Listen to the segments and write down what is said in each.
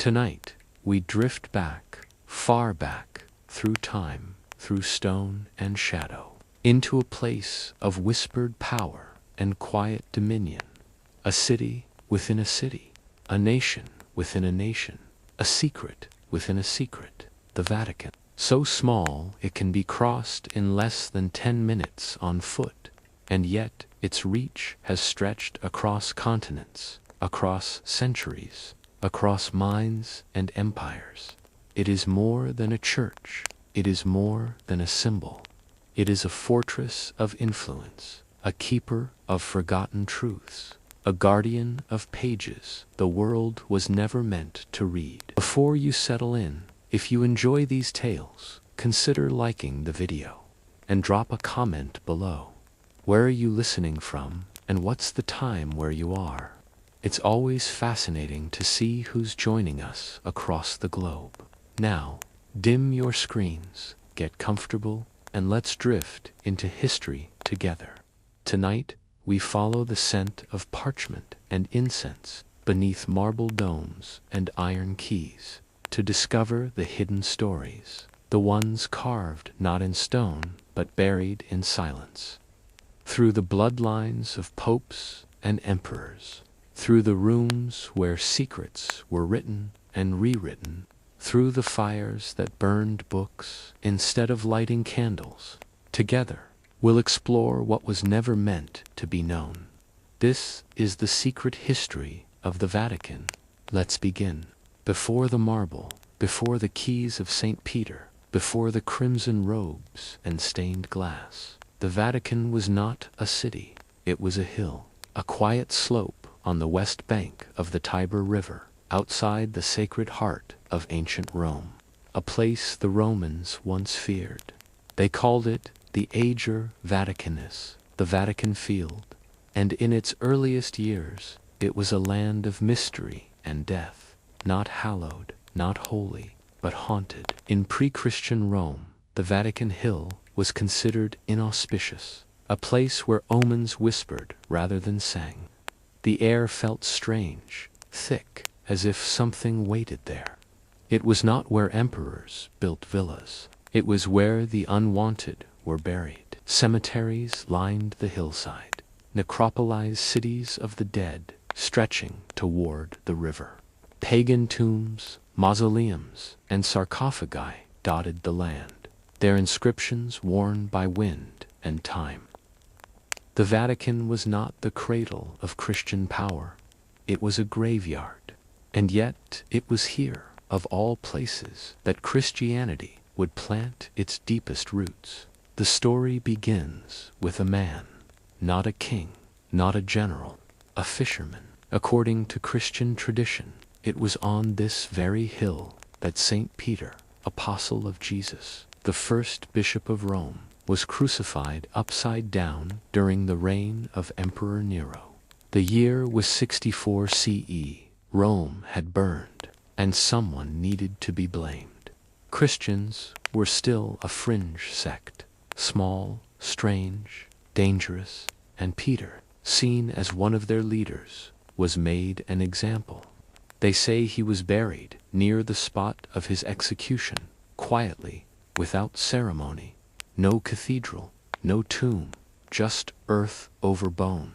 Tonight, we drift back, far back, through time, through stone and shadow, into a place of whispered power and quiet dominion. A city within a city, a nation within a nation, a secret within a secret, the Vatican. So small it can be crossed in less than 10 minutes on foot, and yet its reach has stretched across continents, across centuries, across minds and empires. It is more than a church, it is more than a symbol. It is a fortress of influence, a keeper of forgotten truths, a guardian of pages the world was never meant to read. Before you settle in, if you enjoy these tales, consider liking the video and drop a comment below. Where are you listening from, and what's the time where you are? It's always fascinating to see who's joining us across the globe. Now, dim your screens, get comfortable, and let's drift into history together. Tonight, we follow the scent of parchment and incense beneath marble domes and iron keys to discover the hidden stories, the ones carved not in stone but buried in silence. Through the bloodlines of popes and emperors, through the rooms where secrets were written and rewritten, through the fires that burned books instead of lighting candles, together we'll explore what was never meant to be known. This is the secret history of the Vatican. Let's begin. Before the marble, before the keys of St. Peter, before the crimson robes and stained glass, the Vatican was not a city, it was a hill, a quiet slope on the west bank of the Tiber River, outside the sacred heart of ancient Rome, a place the Romans once feared. They called it the Ager Vaticanus, the Vatican Field, and in its earliest years it was a land of mystery and death, not hallowed, not holy, but haunted. In pre-Christian Rome, the Vatican Hill was considered inauspicious, a place where omens whispered rather than sang. The air felt strange, thick, as if something waited there. It was not where emperors built villas. It was where the unwanted were buried. Cemeteries lined the hillside, necropolized cities of the dead stretching toward the river. Pagan tombs, mausoleums, and sarcophagi dotted the land, their inscriptions worn by wind and time. The Vatican was not the cradle of Christian power. It was a graveyard. And yet it was here, of all places, that Christianity would plant its deepest roots. The story begins with a man, not a king, not a general, a fisherman. According to Christian tradition, it was on this very hill that St. Peter, apostle of Jesus, the first bishop of Rome, was crucified upside down during the reign of Emperor Nero. The year was 64 CE. Rome had burned, and someone needed to be blamed. Christians were still a fringe sect, small, strange, dangerous, and Peter, seen as one of their leaders, was made an example. They say he was buried near the spot of his execution, quietly, without ceremony. No cathedral, no tomb, just earth over bone.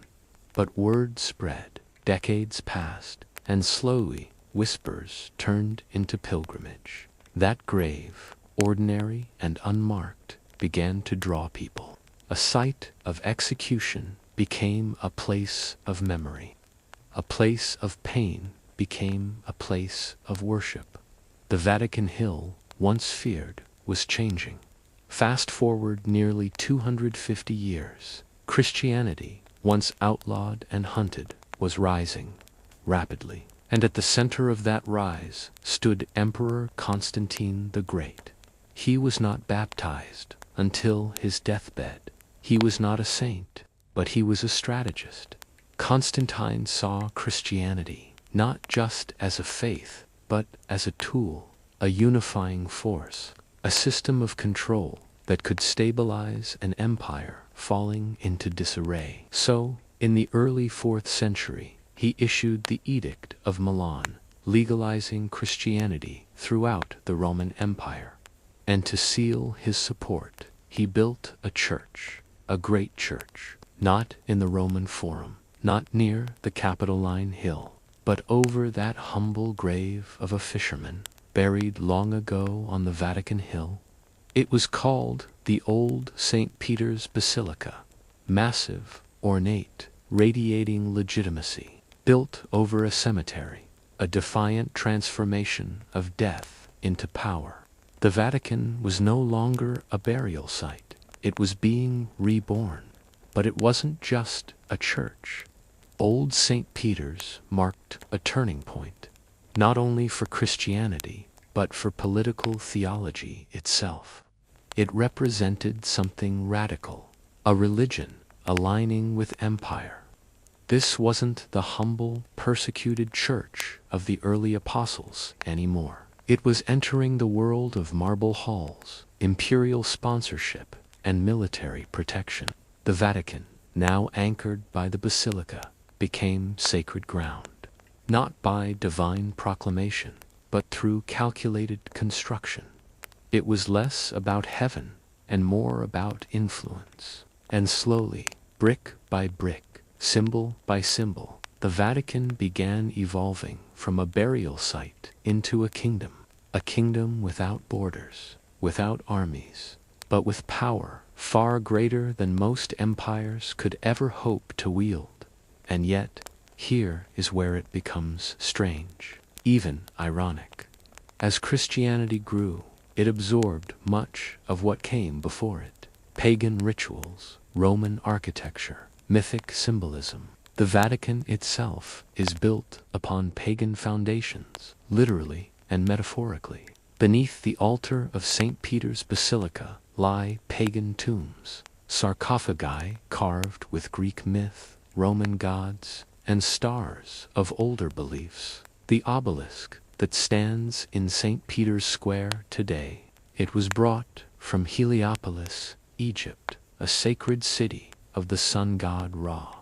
But word spread, decades passed, and slowly whispers turned into pilgrimage. That grave, ordinary and unmarked, began to draw people. A site of execution became a place of memory. A place of pain became a place of worship. The Vatican Hill, once feared, was changing. Fast forward nearly 250 years, Christianity, once outlawed and hunted, was rising rapidly. And at the center of that rise stood Emperor Constantine the Great. He was not baptized until his deathbed. He was not a saint, but he was a strategist. Constantine saw Christianity not just as a faith, but as a tool, a unifying force, a system of control that could stabilize an empire falling into disarray. So, in the early 4th century, he issued the Edict of Milan, legalizing Christianity throughout the Roman Empire. And to seal his support, he built a church, a great church, not in the Roman Forum, not near the Capitoline Hill, but over that humble grave of a fisherman, buried long ago on the Vatican Hill. It was called the Old St. Peter's Basilica, massive, ornate, radiating legitimacy, built over a cemetery, a defiant transformation of death into power. The Vatican was no longer a burial site. It was being reborn. But it wasn't just a church. Old St. Peter's marked a turning point, not only for Christianity, but for political theology itself. It represented something radical, a religion aligning with empire. This wasn't the humble, persecuted church of the early apostles anymore. It was entering the world of marble halls, imperial sponsorship, and military protection. The Vatican, now anchored by the Basilica, became sacred ground, not by divine proclamation, but through calculated construction. It was less about heaven and more about influence. And slowly, brick by brick, symbol by symbol, the Vatican began evolving from a burial site into a kingdom without borders, without armies, but with power far greater than most empires could ever hope to wield. And yet, here is where it becomes strange, even ironic. As Christianity grew, it absorbed much of what came before it: pagan rituals, Roman architecture, mythic symbolism. The Vatican itself is built upon pagan foundations, literally and metaphorically. Beneath the altar of St. Peter's Basilica lie pagan tombs, sarcophagi carved with Greek myth, Roman gods, and stars of older beliefs. The obelisk that stands in St. Peter's Square today, it was brought from Heliopolis, Egypt, a sacred city of the sun god Ra.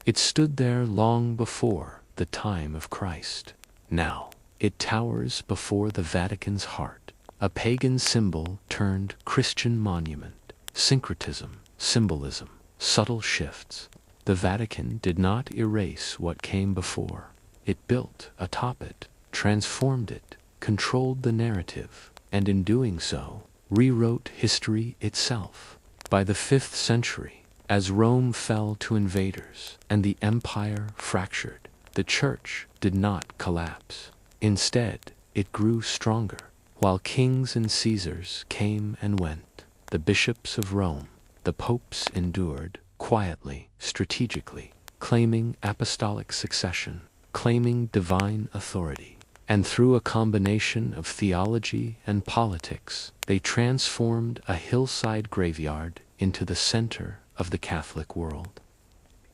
It stood there long before the time of Christ. Now, it towers before the Vatican's heart, a pagan symbol turned Christian monument. Syncretism, symbolism, subtle shifts. The Vatican did not erase what came before. It built atop it, transformed it, controlled the narrative, and in doing so, rewrote history itself. By the 5th century, as Rome fell to invaders and the empire fractured, the church did not collapse. Instead, it grew stronger. While kings and Caesars came and went, the bishops of Rome, the popes endured, quietly, strategically, claiming apostolic succession, claiming divine authority. And through a combination of theology and politics, they transformed a hillside graveyard into the center of the Catholic world.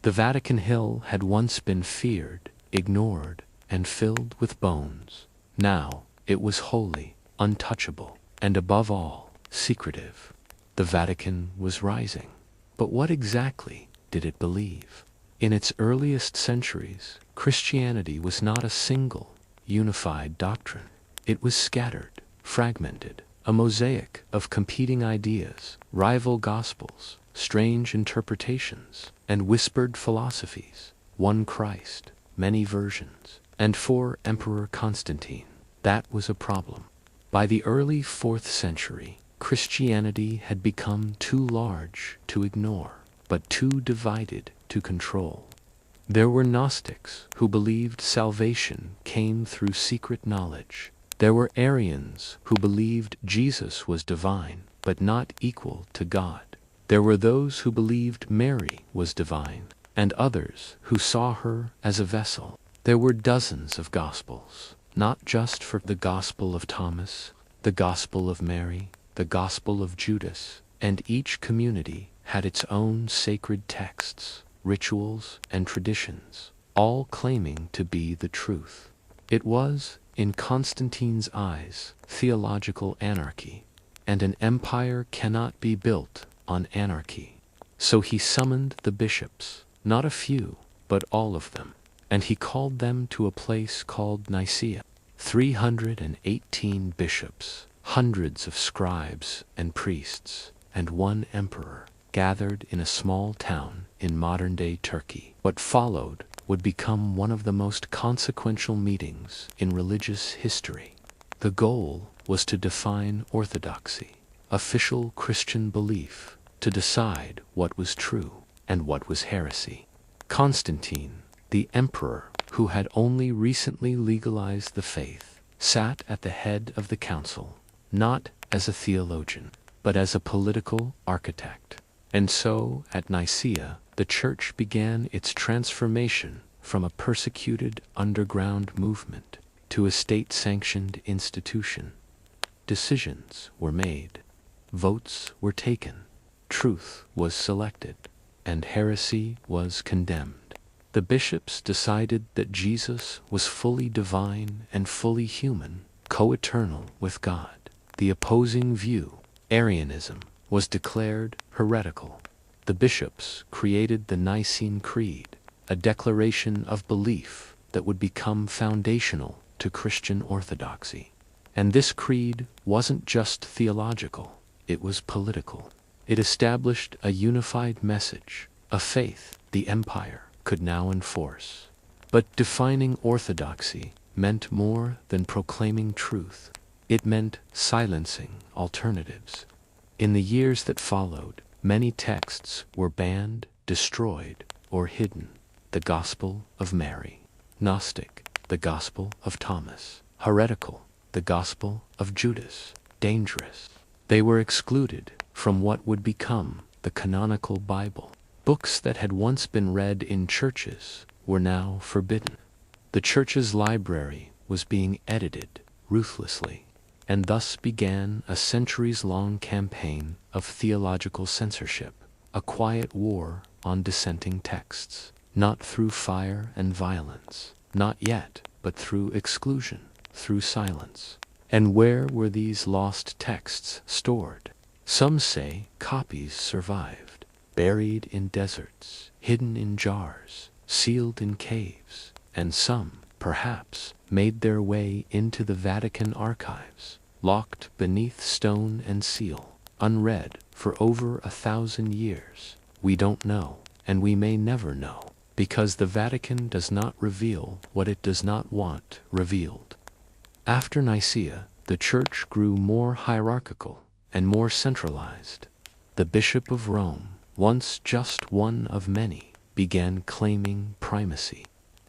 The Vatican Hill had once been feared, ignored, and filled with bones. Now it was holy, untouchable, and above all, secretive. The Vatican was rising. But what exactly did it believe? In its earliest centuries, Christianity was not a single, unified doctrine. It was scattered, fragmented, a mosaic of competing ideas, rival gospels, strange interpretations, and whispered philosophies. One Christ, many versions. And for Emperor Constantine, that was a problem. By the early 4th century, Christianity had become too large to ignore, but too divided to control. There were Gnostics who believed salvation came through secret knowledge. There were Arians who believed Jesus was divine, but not equal to God. There were those who believed Mary was divine, and others who saw her as a vessel. There were dozens of gospels, not just for the Gospel of Thomas, the Gospel of Mary, the Gospel of Judas, and each community had its own sacred texts, rituals, and traditions, all claiming to be the truth. It was, in Constantine's eyes, theological anarchy, and an empire cannot be built on anarchy. So he summoned the bishops, not a few, but all of them, and he called them to a place called Nicaea. 318 bishops, hundreds of scribes and priests, and one emperor gathered in a small town in modern-day Turkey. What followed would become one of the most consequential meetings in religious history. The goal was to define orthodoxy, official Christian belief, to decide what was true and what was heresy. Constantine, the emperor who had only recently legalized the faith, sat at the head of the council, not as a theologian, but as a political architect. And so, at Nicaea, the Church began its transformation from a persecuted underground movement to a state-sanctioned institution. Decisions were made, votes were taken, truth was selected, and heresy was condemned. The bishops decided that Jesus was fully divine and fully human, co-eternal with God. The opposing view, Arianism, was declared heretical. The bishops created the Nicene Creed, a declaration of belief that would become foundational to Christian orthodoxy. And this creed wasn't just theological, it was political. It established a unified message, a faith the empire could now enforce. But defining orthodoxy meant more than proclaiming truth. It meant silencing alternatives. In the years that followed, many texts were banned, destroyed, or hidden. The Gospel of Mary, Gnostic, the Gospel of Thomas, heretical, the Gospel of Judas, dangerous. They were excluded from what would become the canonical Bible. Books that had once been read in churches were now forbidden. The church's library was being edited ruthlessly, and thus began a centuries-long campaign of theological censorship, a quiet war on dissenting texts, not through fire and violence, not yet, but through exclusion, through silence. And where were these lost texts stored? Some say copies survived, buried in deserts, hidden in jars, sealed in caves, and some, perhaps, made their way into the Vatican archives, locked beneath stone and seal, unread for over 1,000 years. We don't know, and we may never know, because the Vatican does not reveal what it does not want revealed. After Nicaea, the Church grew more hierarchical and more centralized. The Bishop of Rome, once just one of many, began claiming primacy.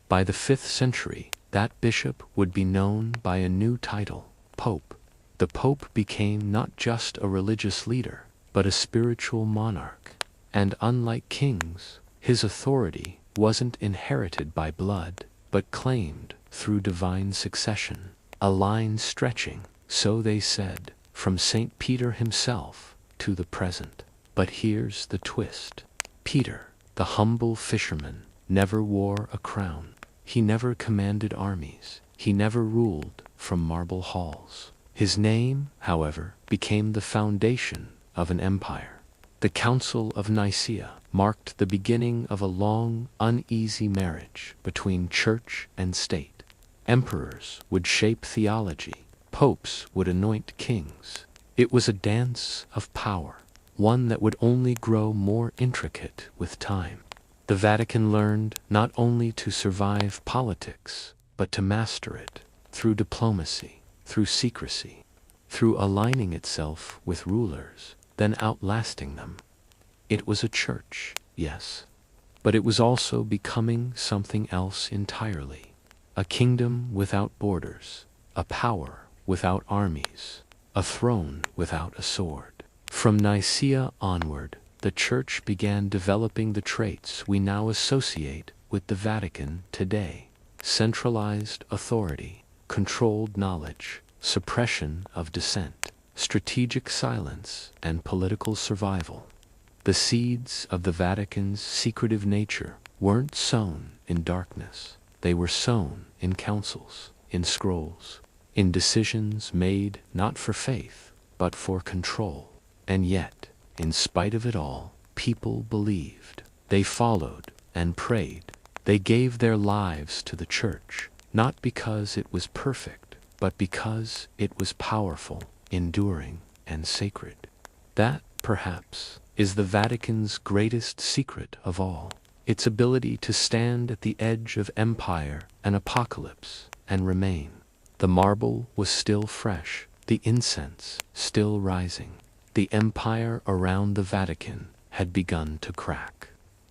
By the 5th century, that bishop would be known by a new title, Pope. The Pope became not just a religious leader, but a spiritual monarch. And unlike kings, his authority wasn't inherited by blood, but claimed through divine succession, a line stretching, so they said, from St. Peter himself to the present. But here's the twist. Peter, the humble fisherman, never wore a crown. He never commanded armies. He never ruled from marble halls. His name, however, became the foundation of an empire. The Council of Nicaea marked the beginning of a long, uneasy marriage between church and state. Emperors would shape theology. Popes would anoint kings. It was a dance of power, one that would only grow more intricate with time. The Vatican learned not only to survive politics, but to master it through diplomacy, through secrecy, through aligning itself with rulers, then outlasting them. It was a church, yes, but it was also becoming something else entirely. A kingdom without borders, a power without armies, a throne without a sword. From Nicaea onward, the Church began developing the traits we now associate with the Vatican today: centralized authority, controlled knowledge, suppression of dissent, strategic silence, and political survival. The seeds of the Vatican's secretive nature weren't sown in darkness. They were sown in councils, in scrolls, in decisions made not for faith, but for control. And yet, in spite of it all, people believed. They followed and prayed. They gave their lives to the Church, not because it was perfect, but because it was powerful, enduring, and sacred. That, perhaps, is the Vatican's greatest secret of all, its ability to stand at the edge of empire and apocalypse and remain. The marble was still fresh, the incense still rising. The empire around the Vatican had begun to crack.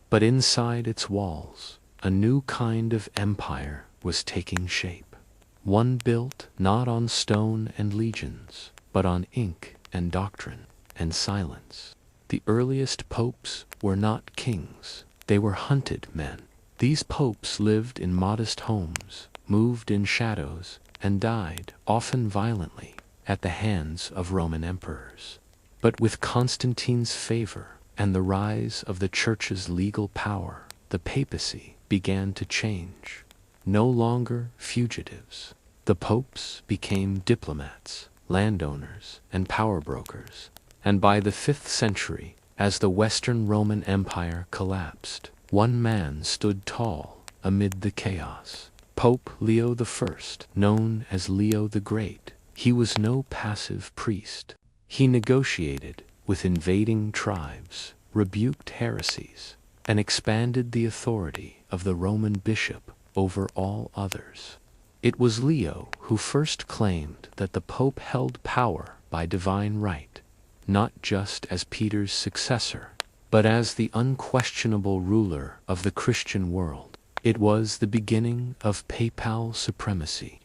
But inside its walls, a new kind of empire was taking shape. One built not on stone and legions, but on ink and doctrine and silence. The earliest popes were not kings, they were hunted men. These popes lived in modest homes, moved in shadows, and died, often violently, at the hands of Roman emperors. But with Constantine's favor and the rise of the Church's legal power, the papacy began to change. No longer fugitives, the popes became diplomats, landowners, and power brokers. And by the 5th century, as the Western Roman Empire collapsed, one man stood tall amid the chaos. Pope Leo I, known as Leo the Great. He was no passive priest. He negotiated with invading tribes, rebuked heresies, and expanded the authority of the Roman bishop over all others. It was Leo who first claimed that the Pope held power by divine right, not just as Peter's successor, but as the unquestionable ruler of the Christian world. It was the beginning of papal supremacy,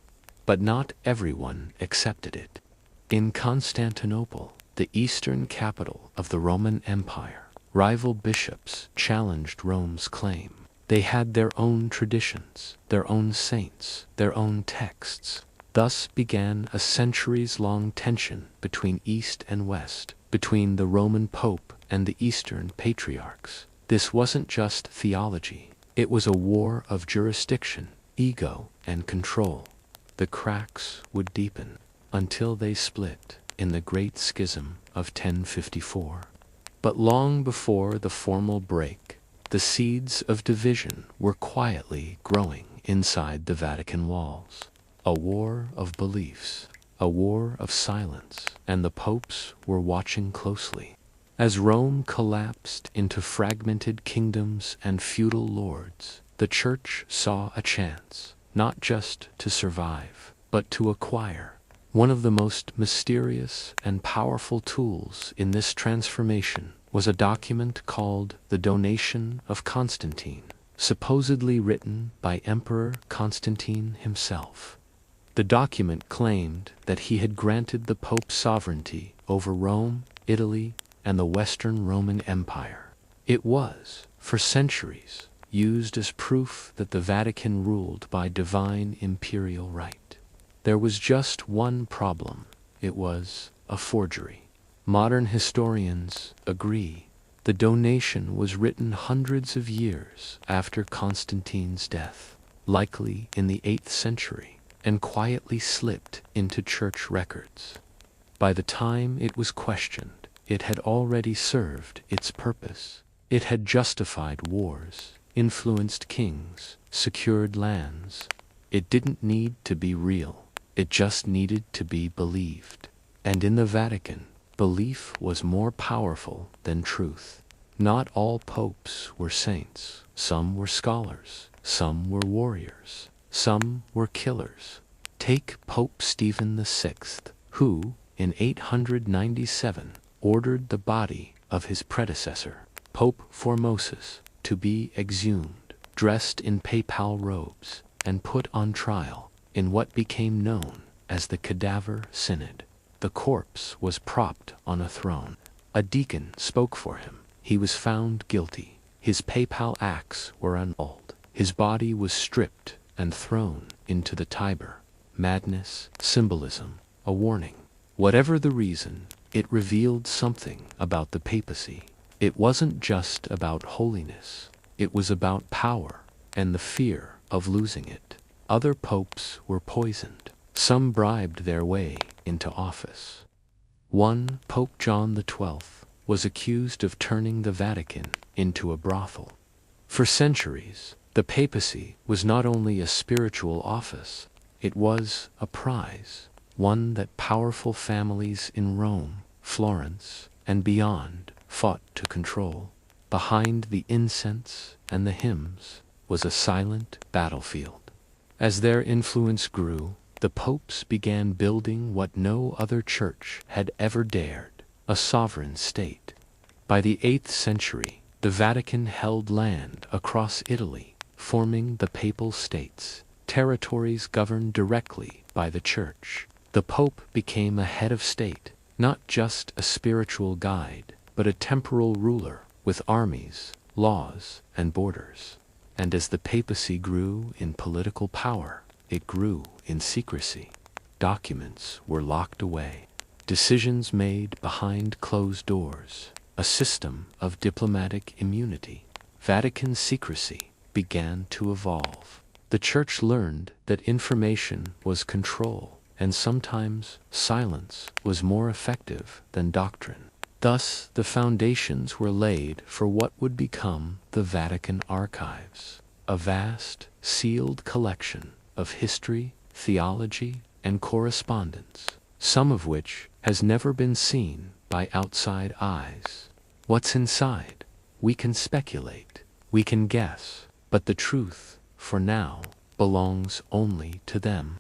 but not everyone accepted it. In Constantinople, the eastern capital of the Roman Empire, rival bishops challenged Rome's claim. They had their own traditions, their own saints, their own texts. Thus began a centuries-long tension between East and West, between the Roman Pope and the Eastern patriarchs. This wasn't just theology. It was a war of jurisdiction, ego, and control. The cracks would deepen until they split in the Great Schism of 1054. But long before the formal break, the seeds of division were quietly growing inside the Vatican walls. A war of beliefs, a war of silence, and the popes were watching closely. As Rome collapsed into fragmented kingdoms and feudal lords, the Church saw a chance, not just to survive, but to acquire. One of the most mysterious and powerful tools in this transformation was a document called the Donation of Constantine, supposedly written by Emperor Constantine himself. The document claimed that he had granted the Pope sovereignty over Rome, Italy, and the Western Roman Empire. It was, for centuries, used as proof that the Vatican ruled by divine imperial right. There was just one problem. It was a forgery. Modern historians agree. The donation was written hundreds of years after Constantine's death, likely in the 8th century, and quietly slipped into church records. By the time it was questioned, it had already served its purpose. It had justified wars, influenced kings, secured lands. It didn't need to be real. It just needed to be believed. And in the Vatican, belief was more powerful than truth. Not all popes were saints. Some were scholars. Some were warriors. Some were killers. Take Pope Stephen VI, who, in 897, ordered the body of his predecessor, Pope Formosus, to be exhumed, dressed in papal robes, and put on trial in what became known as the Cadaver Synod. The corpse was propped on a throne. A deacon spoke for him. He was found guilty. His papal acts were annulled. His body was stripped and thrown into the Tiber. Madness, symbolism, a warning. Whatever the reason, it revealed something about the papacy. It wasn't just about holiness. It was about power and the fear of losing it. Other popes were poisoned. Some bribed their way into office. One, Pope John XII, was accused of turning the Vatican into a brothel. For centuries, the papacy was not only a spiritual office, It was a prize, one that powerful families in Rome, Florence, and beyond fought to control. Behind the incense and the hymns was a silent battlefield. As their influence grew, the popes began building what no other church had ever dared, a sovereign state. By the 8th century, the Vatican held land across Italy, forming the Papal States, territories governed directly by the Church. The Pope became a head of state, not just a spiritual guide, but a temporal ruler with armies, laws, and borders. And as the papacy grew in political power, it grew in secrecy. Documents were locked away, decisions made behind closed doors, a system of diplomatic immunity. Vatican secrecy began to evolve. The Church learned that information was control, and sometimes silence was more effective than doctrine. Thus, the foundations were laid for what would become the Vatican Archives, a vast, sealed collection of history, theology, and correspondence, some of which has never been seen by outside eyes. What's inside? We can speculate, we can guess, but the truth, for now, belongs only to them.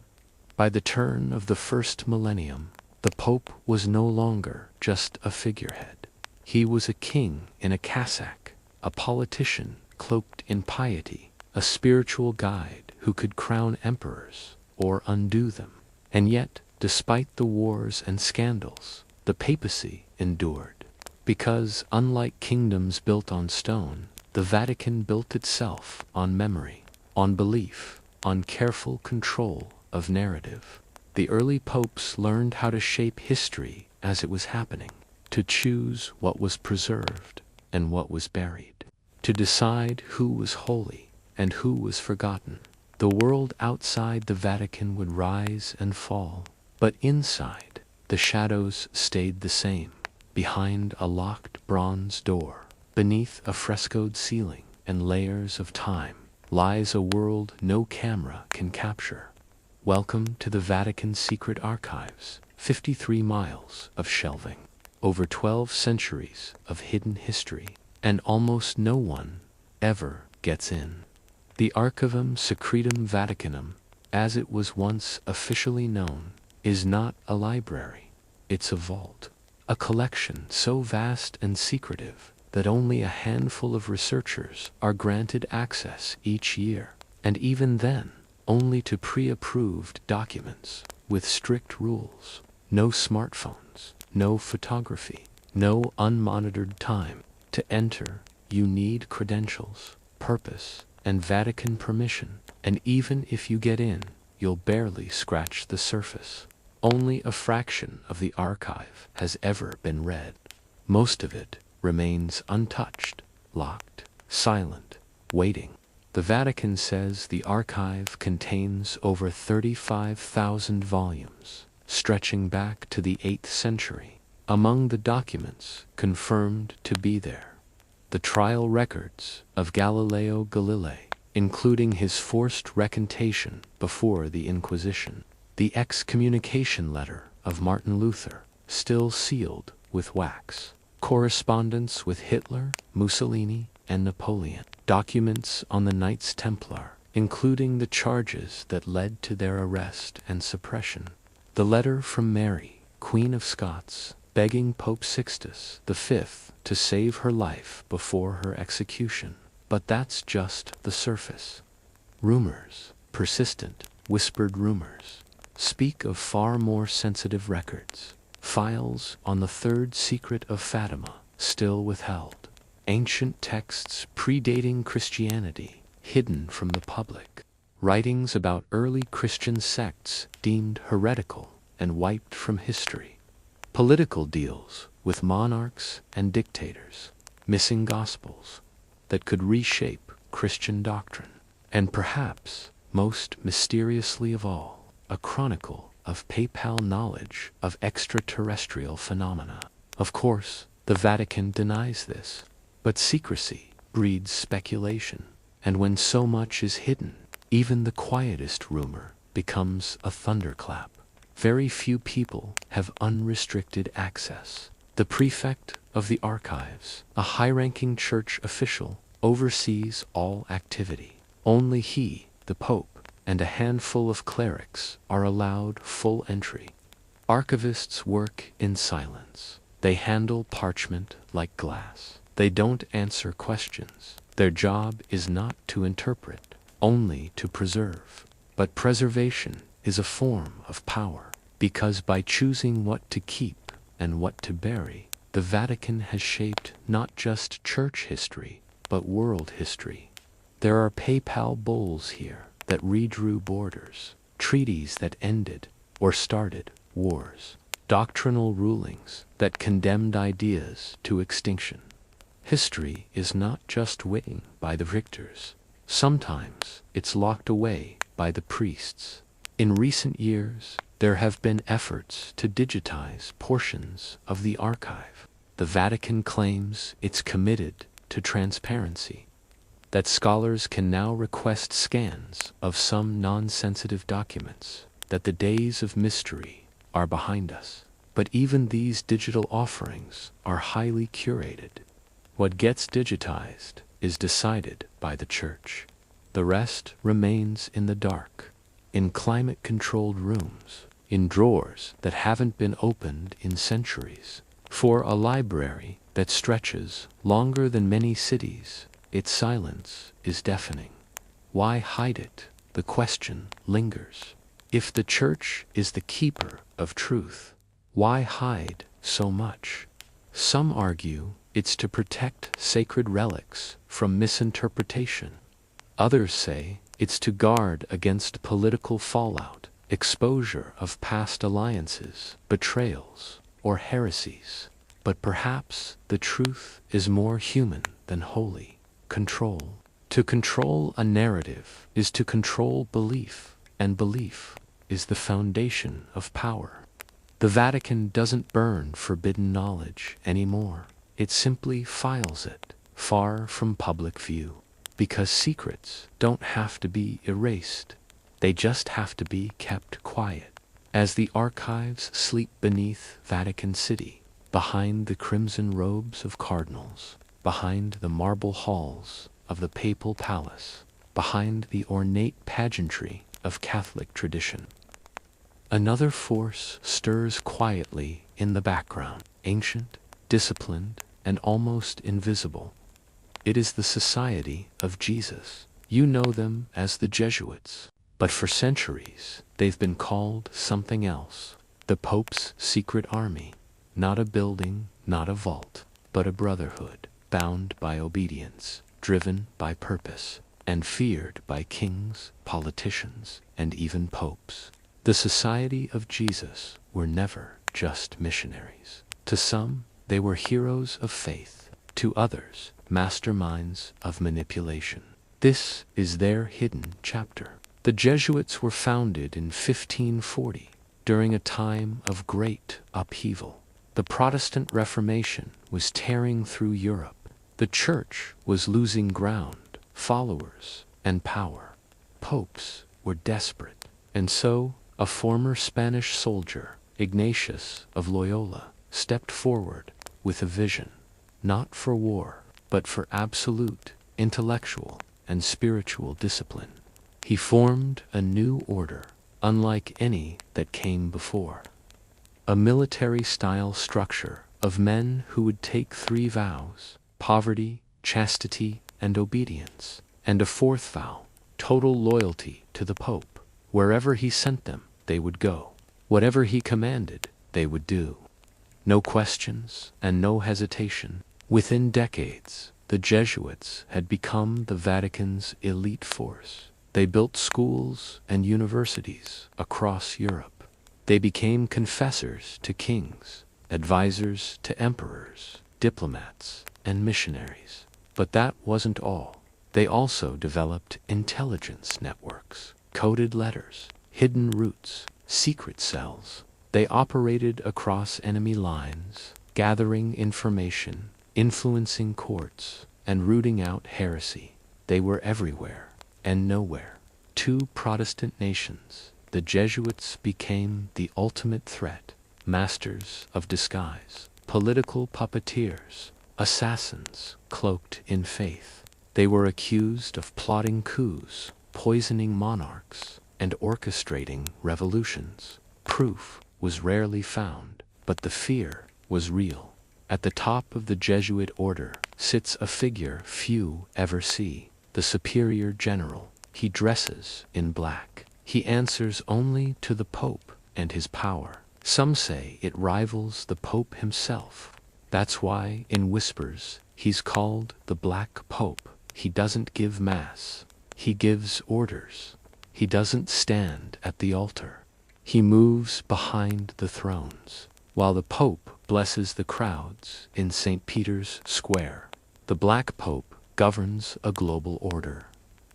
By the turn of the first millennium, the Pope was no longer just a figurehead. He was a king in a cassock, a politician cloaked in piety, a spiritual guide who could crown emperors or undo them. And yet, despite the wars and scandals, the papacy endured. Because, unlike kingdoms built on stone, the Vatican built itself on memory, on belief, on careful control of narrative. The early popes learned how to shape history as it was happening, to choose what was preserved and what was buried, to decide who was holy and who was forgotten. The world outside the Vatican would rise and fall, but inside, the shadows stayed the same. Behind a locked bronze door, beneath a frescoed ceiling and layers of time, lies a world no camera can capture. Welcome to the Vatican's secret archives, 53 miles of shelving, over 12 centuries of hidden history, and almost no one ever gets in. The Archivum Secretum Vaticanum, as it was once officially known, is not a library. It's a vault, a collection so vast and secretive that only a handful of researchers are granted access each year, and even then, only to pre-approved documents with strict rules. No smartphones, no photography, no unmonitored time. To enter, you need credentials, purpose, and Vatican permission, and even if you get in, you'll barely scratch the surface. Only a fraction of the archive has ever been read. Most of it remains untouched, locked, silent, waiting. The Vatican says the archive contains over 35,000 volumes, stretching back to the 8th century. Among the documents confirmed to be there, the trial records of Galileo Galilei, including his forced recantation before the Inquisition, the excommunication letter of Martin Luther, still sealed with wax, correspondence with Hitler, Mussolini, and Napoleon, documents on the Knights Templar, including the charges that led to their arrest and suppression, the letter from Mary, Queen of Scots, begging Pope Sixtus V to save her life before her execution. But that's just the surface. Rumors, persistent, whispered rumors, speak of far more sensitive records, files on the third secret of Fatima, still withheld, ancient texts predating Christianity, hidden from the public, writings about early Christian sects deemed heretical and wiped from history, political deals with monarchs and dictators, missing gospels that could reshape Christian doctrine, and perhaps, most mysteriously of all, a chronicle of papal knowledge of extraterrestrial phenomena. Of course, the Vatican denies this, but secrecy breeds speculation, and when so much is hidden, even the quietest rumor becomes a thunderclap. Very few people have unrestricted access. The prefect of the archives, a high-ranking church official, oversees all activity. Only he, the Pope, and a handful of clerics are allowed full entry. Archivists work in silence. They handle parchment like glass. They don't answer questions. Their job is not to interpret, only to preserve. But preservation is a form of power, because by choosing what to keep and what to bury, the Vatican has shaped not just church history, but world history. There are papal bulls here that redrew borders, treaties that ended or started wars, doctrinal rulings that condemned ideas to extinction. History is not just written by the victors. Sometimes it's locked away by the priests. In recent years, there have been efforts to digitize portions of the archive. The Vatican claims it's committed to transparency, that scholars can now request scans of some non-sensitive documents, that the days of mystery are behind us. But even these digital offerings are highly curated. What gets digitized is decided by the Church. The rest remains in the dark, in climate-controlled rooms, in drawers that haven't been opened in centuries. For a library that stretches longer than many cities, its silence is deafening. Why hide it? The question lingers. If the Church is the keeper of truth, why hide so much? Some argue it's to protect sacred relics from misinterpretation. Others say it's to guard against political fallout, exposure of past alliances, betrayals, or heresies. But perhaps the truth is more human than holy. Control. To control a narrative is to control belief, and belief is the foundation of power. The Vatican doesn't burn forbidden knowledge anymore. It simply files it, far from public view. Because secrets don't have to be erased. They just have to be kept quiet. As the archives sleep beneath Vatican City, behind the crimson robes of cardinals, behind the marble halls of the papal palace, behind the ornate pageantry of Catholic tradition, another force stirs quietly in the background, ancient, disciplined, and almost invisible. It is the Society of Jesus. You know them as the Jesuits, but for centuries they've been called something else. The Pope's secret army, not a building, not a vault, but a brotherhood, bound by obedience, driven by purpose, and feared by kings, politicians, and even popes. The Society of Jesus were never just missionaries. To some, they were heroes of faith. To others, masterminds of manipulation. This is their hidden chapter. The Jesuits were founded in 1540, during a time of great upheaval. The Protestant Reformation was tearing through Europe. The Church was losing ground, followers, and power. Popes were desperate. And so, a former Spanish soldier, Ignatius of Loyola, stepped forward with a vision, not for war, but for absolute intellectual and spiritual discipline. He formed a new order, unlike any that came before. A military-style structure of men who would take 3 vows: poverty, chastity, and obedience, and a 4th vow, total loyalty to the Pope. Wherever he sent them, they would go. Whatever he commanded, they would do. No questions and no hesitation. Within decades, the Jesuits had become the Vatican's elite force. They built schools and universities across Europe. They became confessors to kings, advisors to emperors, diplomats, and missionaries. But that wasn't all. They also developed intelligence networks, coded letters, hidden routes, secret cells. They operated across enemy lines, gathering information, influencing courts, and rooting out heresy. They were everywhere and nowhere. 2 Protestant nations the Jesuits became the ultimate threat, masters of disguise, political puppeteers, assassins cloaked in faith. They were accused of plotting coups, poisoning monarchs, and orchestrating revolutions. Proof was rarely found, but the fear was real. At the top of the Jesuit order sits a figure few ever see, the superior general. He dresses in black. He answers only to the Pope and his power. Some say it rivals the Pope himself. That's why, in whispers, he's called the Black Pope. He doesn't give mass. He gives orders. He doesn't stand at the altar. He moves behind the thrones, while the Pope blesses the crowds in St. Peter's Square. The Black Pope governs a global order,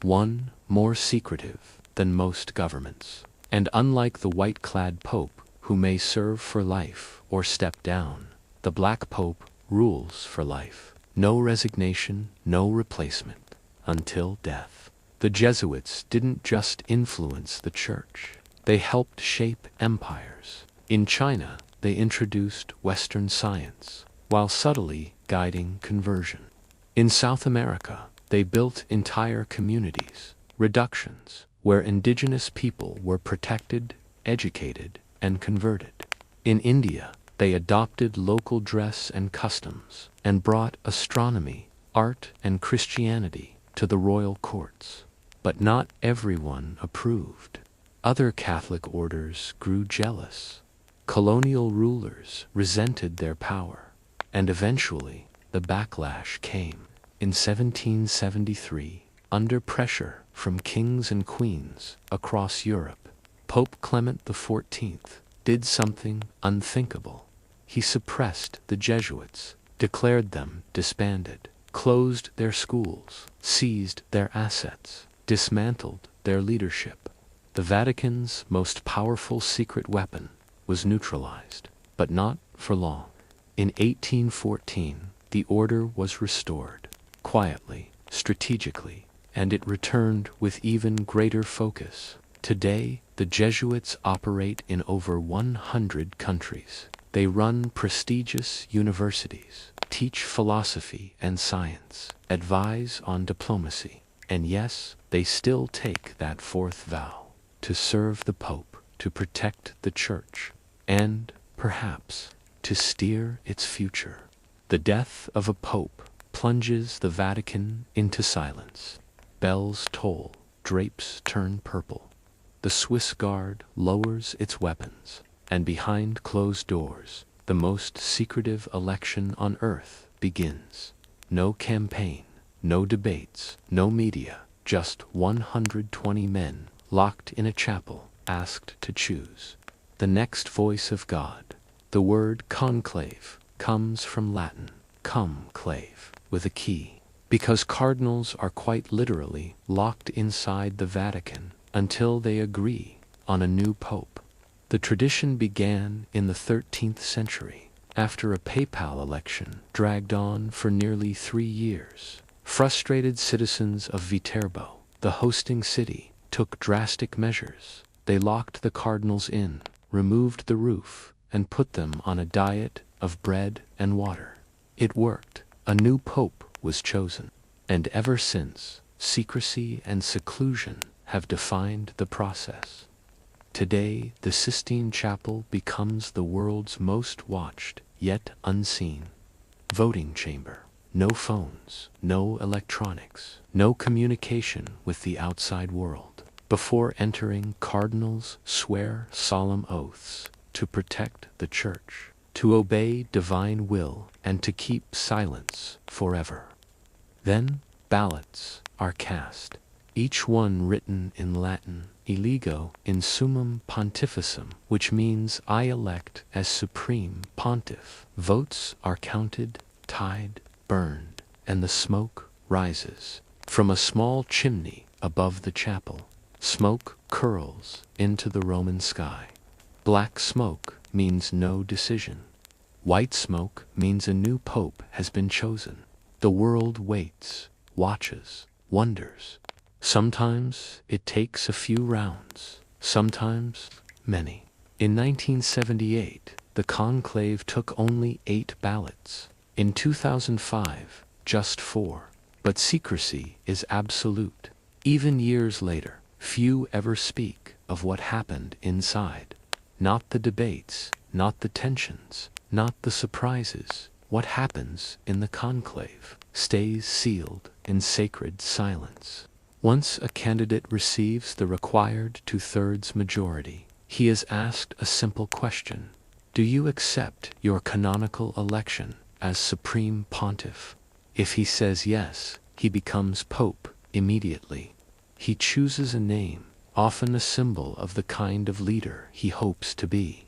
one more secretive than most governments. And unlike the white-clad Pope, who may serve for life or step down, the Black Pope rules for life. No resignation, no replacement, until death. The Jesuits didn't just influence the Church. They helped shape empires. In China, they introduced Western science, while subtly guiding conversion. In South America, they built entire communities, reductions, where indigenous people were protected, educated, and converted. In India, they adopted local dress and customs, and brought astronomy, art, and Christianity to the royal courts. But not everyone approved. Other Catholic orders grew jealous. Colonial rulers resented their power, and eventually the backlash came. In 1773, under pressure from kings and queens across Europe, Pope Clement XIV did something unthinkable. He suppressed the Jesuits, declared them disbanded, closed their schools, seized their assets, dismantled their leadership. The Vatican's most powerful secret weapon was neutralized, but not for long. In 1814, the order was restored, quietly, strategically, and it returned with even greater focus. Today, the Jesuits operate in over 100 countries. They run prestigious universities, teach philosophy and science, advise on diplomacy, and yes, they still take that fourth vow, to serve the Pope, to protect the Church, and, perhaps, to steer its future. The death of a Pope plunges the Vatican into silence. Bells toll, drapes turn purple. The Swiss Guard lowers its weapons, and behind closed doors, the most secretive election on earth begins. No campaign, no debates, no media, just 120 men locked in a chapel, asked to choose the next voice of God. The word conclave comes from Latin, cum clave, with a key, because cardinals are quite literally locked inside the Vatican until they agree on a new pope. The tradition began in the 13th century, after a papal election dragged on for nearly 3 years. Frustrated citizens of Viterbo, the hosting city, took drastic measures. They locked the cardinals in, removed the roof, and put them on a diet of bread and water. It worked. A new pope was chosen. And ever since, secrecy and seclusion have defined the process. Today, the Sistine Chapel becomes the world's most watched, yet unseen, voting chamber. No phones, no electronics, no communication with the outside world. Before entering, cardinals swear solemn oaths to protect the Church, to obey divine will, and to keep silence forever. Then, ballots are cast, each one written in Latin, elego in summum pontificem, which means I elect as supreme pontiff. Votes are counted, tied, burned, and the smoke rises from a small chimney above the chapel. Smoke curls into the Roman sky. Black smoke means no decision. White smoke means a new pope has been chosen. The world waits, watches, wonders. Sometimes it takes a few rounds, sometimes many. In 1978, the conclave took only 8 ballots. In 2005, just 4. But secrecy is absolute. Even years later, few ever speak of what happened inside. Not the debates, not the tensions, not the surprises. What happens in the conclave stays sealed in sacred silence. Once a candidate receives the required 2/3 majority, he is asked a simple question: do you accept your canonical election as supreme pontiff? If he says yes, he becomes pope immediately. He chooses a name, often a symbol of the kind of leader he hopes to be.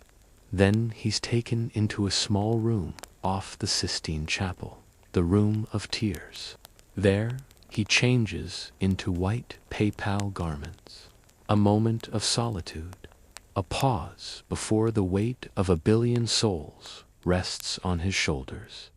Then he's taken into a small room off the Sistine Chapel, the Room of Tears. There, he changes into white papal garments. A moment of solitude, a pause before the weight of 1 billion souls rests on his shoulders.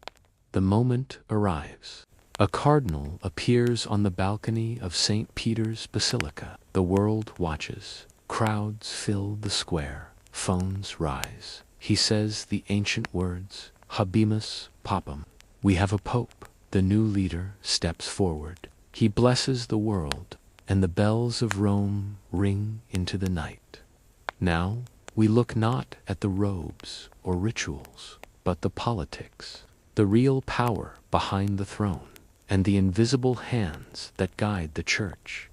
The moment arrives. A cardinal appears on the balcony of St. Peter's Basilica. The world watches. Crowds fill the square. Phones rise. He says the ancient words, Habemus Papam. We have a pope. The new leader steps forward. He blesses the world, and the bells of Rome ring into the night. Now, we look not at the robes or rituals, but the politics, the real power behind the throne, and the invisible hands that guide the church.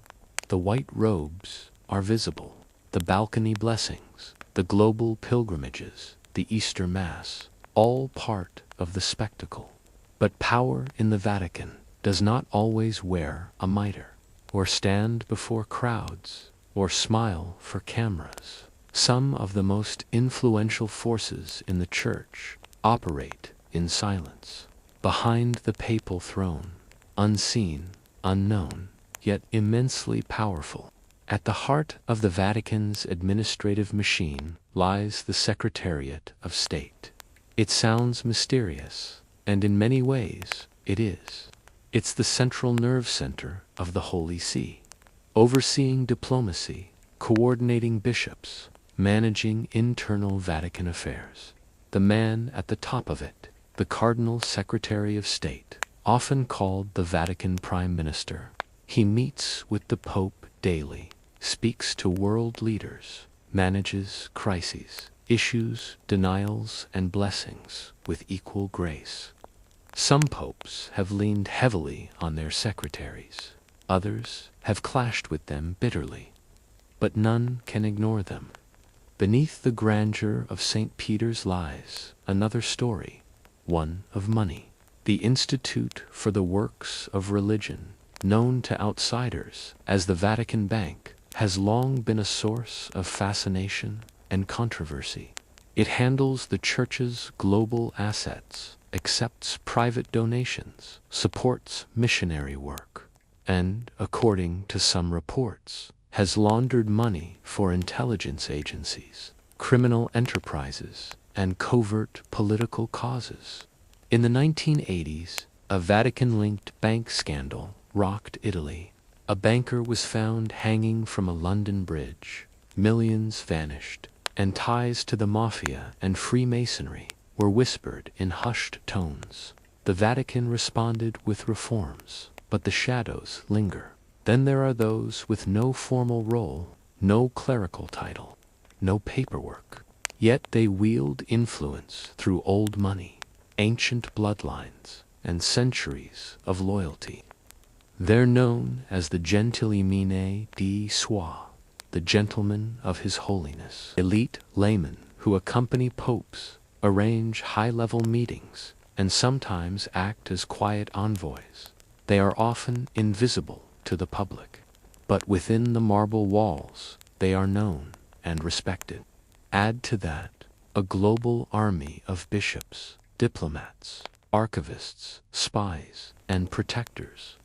The white robes are visible, the balcony blessings, the global pilgrimages, the Easter Mass, all part of the spectacle. But power in the Vatican does not always wear a mitre, or stand before crowds, or smile for cameras. Some of the most influential forces in the Church operate in silence, behind the papal throne, unseen, unknown, yet immensely powerful. At the heart of the Vatican's administrative machine lies the Secretariat of State. It sounds mysterious, and in many ways it is. It's the central nerve center of the Holy See, overseeing diplomacy, coordinating bishops, managing internal Vatican affairs. The man at the top of it, the Cardinal Secretary of State, often called the Vatican Prime Minister. He meets with the Pope daily, speaks to world leaders, manages crises, issues denials and blessings with equal grace. Some popes have leaned heavily on their secretaries. Others have clashed with them bitterly. But none can ignore them. Beneath the grandeur of St. Peter's lies another story, one of money. The Institute for the Works of Religion, known to outsiders as the Vatican Bank, has long been a source of fascination and controversy. It handles the Church's global assets, accepts private donations, supports missionary work, and, according to some reports, has laundered money for intelligence agencies, criminal enterprises, and covert political causes. In the 1980s, a Vatican-linked bank scandal rocked Italy. A banker was found hanging from a London bridge. Millions vanished, and ties to the mafia and Freemasonry were whispered in hushed tones. The Vatican responded with reforms, but the shadows linger. Then there are those with no formal role, no clerical title, no paperwork. Yet they wield influence through old money, ancient bloodlines, and centuries of loyalty. They're known as the Gentilimini di Sua, the gentlemen of His Holiness. Elite laymen who accompany popes, arrange high-level meetings, and sometimes act as quiet envoys. They are often invisible to the public, but within the marble walls they are known and respected. Add to that a global army of bishops, diplomats, archivists, spies, and protectors,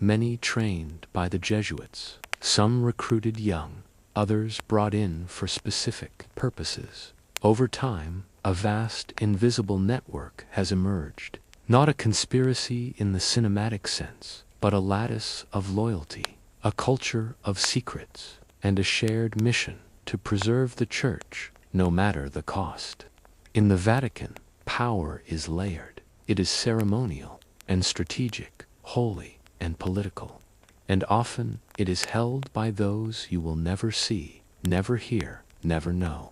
many trained by the Jesuits, some recruited young, others brought in for specific purposes. Over time, a vast invisible network has emerged, not a conspiracy in the cinematic sense, but a lattice of loyalty, a culture of secrets, and a shared mission to preserve the Church, no matter the cost. In the Vatican, power is layered. It is ceremonial and strategic, holy and political. And often it is held by those you will never see, never hear, never know.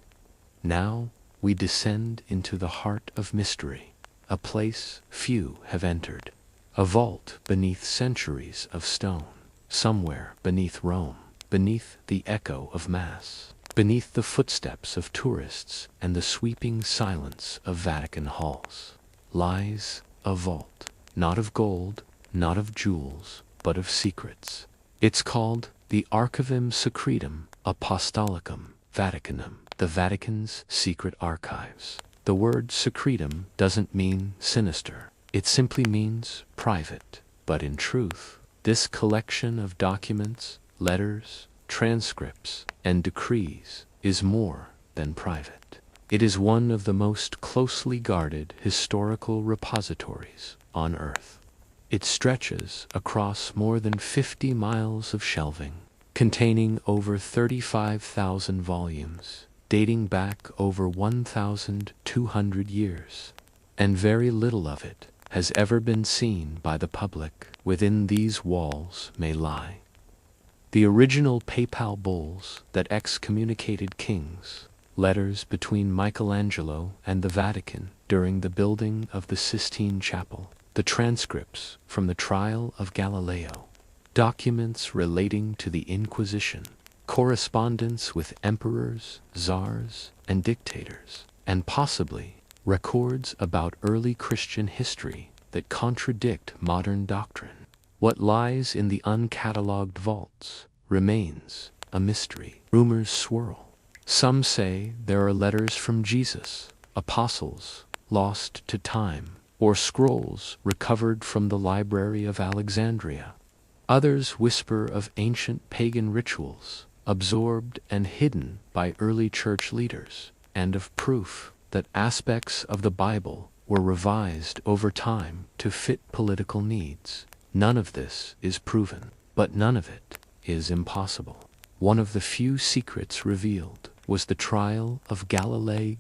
Now we descend into the heart of mystery, a place few have entered, a vault beneath centuries of stone, somewhere beneath Rome, beneath the echo of Mass, beneath the footsteps of tourists and the sweeping silence of Vatican halls, lies a vault, not of gold, not of jewels, but of secrets. It's called the Archivum Secretum Apostolicum Vaticanum, the Vatican's secret archives. The word secretum doesn't mean sinister. It simply means private. But in truth, this collection of documents, letters, transcripts, and decrees is more than private. It is one of the most closely guarded historical repositories on Earth. It stretches across more than 50 miles of shelving, containing over 35,000 volumes, dating back over 1,200 years, and very little of it has ever been seen by the public. Within these walls may lie the original papal bulls that excommunicated kings, letters between Michelangelo and the Vatican during the building of the Sistine Chapel, the transcripts from the trial of Galileo, documents relating to the Inquisition, correspondence with emperors, czars, and dictators, and possibly records about early Christian history that contradict modern doctrine. What lies in the uncatalogued vaults remains a mystery. Rumors swirl. Some say there are letters from Jesus, apostles lost to time, or scrolls recovered from the Library of Alexandria. Others whisper of ancient pagan rituals, absorbed and hidden by early church leaders, and of proof that aspects of the Bible were revised over time to fit political needs. None of this is proven, but none of it is impossible. One of the few secrets revealed was the trial of Galileo.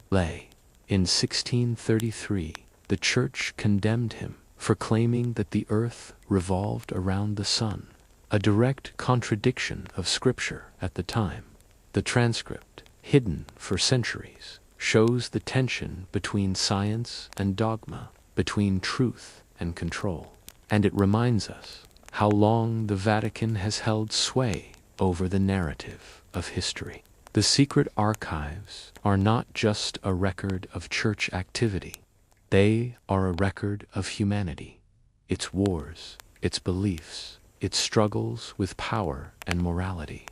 In 1633, the Church condemned him for claiming that the earth revolved around the sun, a direct contradiction of Scripture at the time. The transcript, hidden for centuries, shows the tension between science and dogma, between truth and control. And it reminds us how long the Vatican has held sway over the narrative of history. The secret archives are not just a record of church activity. They are a record of humanity, its wars, its beliefs, its struggles with power and morality.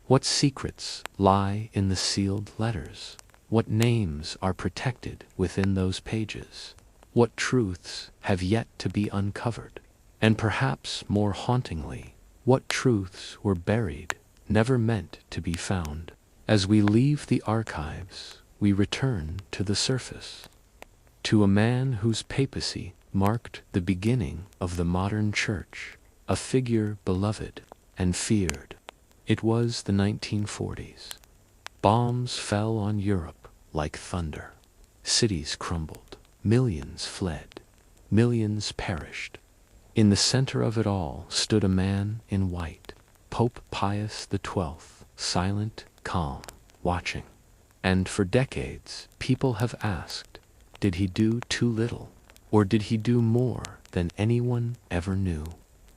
What secrets lie in the sealed letters? What names are protected within those pages? What truths have yet to be uncovered? And perhaps more hauntingly, what truths were buried, never meant to be found? As we leave the archives, we return to the surface, to a man whose papacy marked the beginning of the modern church, a figure beloved and feared. It was the 1940s. Bombs fell on Europe like thunder. Cities crumbled. Millions fled. Millions perished. In the center of it all stood a man in white, Pope Pius XII, silent, calm, watching. And for decades, people have asked, did he do too little, or did he do more than anyone ever knew?